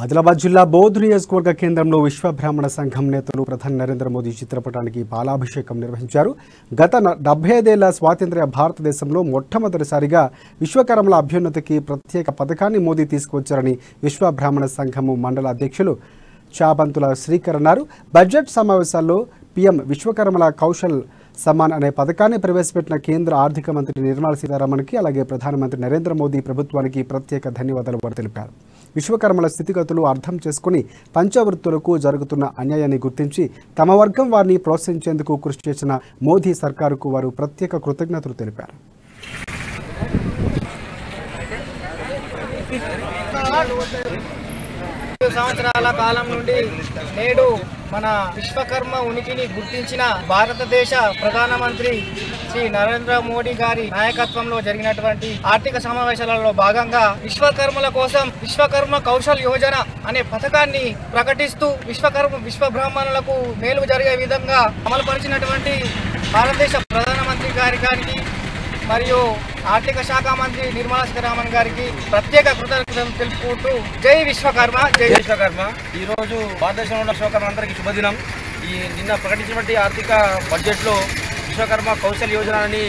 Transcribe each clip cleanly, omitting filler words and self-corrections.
ఆదిలాబాద్ జిల్లా బోధ్ నియోజకవర్గ కేంద్రంలో విశ్వ బ్రాహ్మణ సంఘం నేతలు ప్రధాని నరేంద్ర మోదీ చిత్రపటానికి పాలాభిషేకం నిర్వహించారు. గత 75 ఏళ్ల స్వాతంత్ర్య భారతదేశంలో మొట్టమొదటిసారిగా విశ్వకర్మల అభ్యున్నతికి ప్రత్యేక పథకాన్ని మోదీ తీసుకొచ్చారని విశ్వ బ్రాహ్మణ సంఘం మండల అధ్యక్షులు చాబంతుల శ్రీకర్ అన్నారు. బడ్జెట్ సమావేశాల్లో పీఎం విశ్వకర్మల కౌశల్ సమ్మాన్ అనే పథకాన్ని ప్రవేశపెట్టిన కేంద్ర ఆర్థిక మంత్రి నిర్మలా సీతారామన్కి అలాగే ప్రధానమంత్రి నరేంద్ర మోదీ ప్రభుత్వానికి ప్రత్యేక ధన్యవాదాలు వారు తెలిపారు. విశ్వకర్మల స్థితిగతులు అర్థం చేసుకుని పంచవృత్తులకు జరుగుతున్న అన్యాయాన్ని గుర్తించి తమ వర్గం వారిని ప్రోత్సహించేందుకు కృషి చేసిన మోదీ సర్కారుకు వారు ప్రత్యేక కృతజ్ఞతలు తెలిపారు. సంవత్సరాల కాలం నుండి నేడు మన విశ్వకర్మ ఉనికిని గుర్తించిన భారతదేశ ప్రధానమంత్రి శ్రీ నరేంద్ర మోడీ గారి నాయకత్వంలో జరిగినటువంటి ఆర్థిక సమావేశాలలో భాగంగా విశ్వకర్మల కోసం విశ్వకర్మ కౌశల్ యోజన అనే పథకాన్ని ప్రకటిస్తూ విశ్వ బ్రాహ్మణులకు మేలు జరిగే విధంగా అమలుపరిచినటువంటి భారతదేశ ప్రధానమంత్రి గారికి మరియు ఆర్థిక శాఖ మంత్రి నిర్మలా సీతారామన్ గారికి ప్రత్యేక కృతజ్ఞతలు తెలుపుకుంటూ జై విశ్వకర్మ జై విశ్వకర్మ. ఈ రోజు భారతదేశంలో ఉన్న విశ్వకర్మ అందరికీ శుభదినం. నిన్న ప్రకటించినటువంటి ఆర్థిక బడ్జెట్లో విశ్వకర్మ కౌశల్ యోజన అని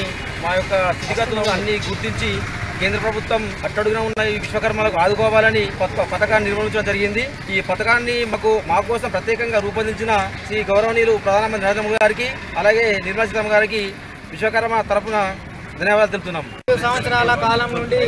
మా యొక్క స్థితిగతులను అన్ని గుర్తించి కేంద్ర ప్రభుత్వం అట్టడుగున ఉన్న ఈ విశ్వకర్మలకు ఆదుకోవాలని పథకాన్ని నిర్వహించడం జరిగింది. ఈ పథకాన్ని మా కోసం ప్రత్యేకంగా రూపొందించిన శ్రీ గౌరవనీయులు ప్రధానమంత్రి నరేంద్ర మోదీ గారికి అలాగే నిర్మలా సీతారామన్ గారికి విశ్వకర్మ తరఫున ధన్యవాదాలు తెలుపుతున్నాం. సంవత్సరాల కాలం నుండి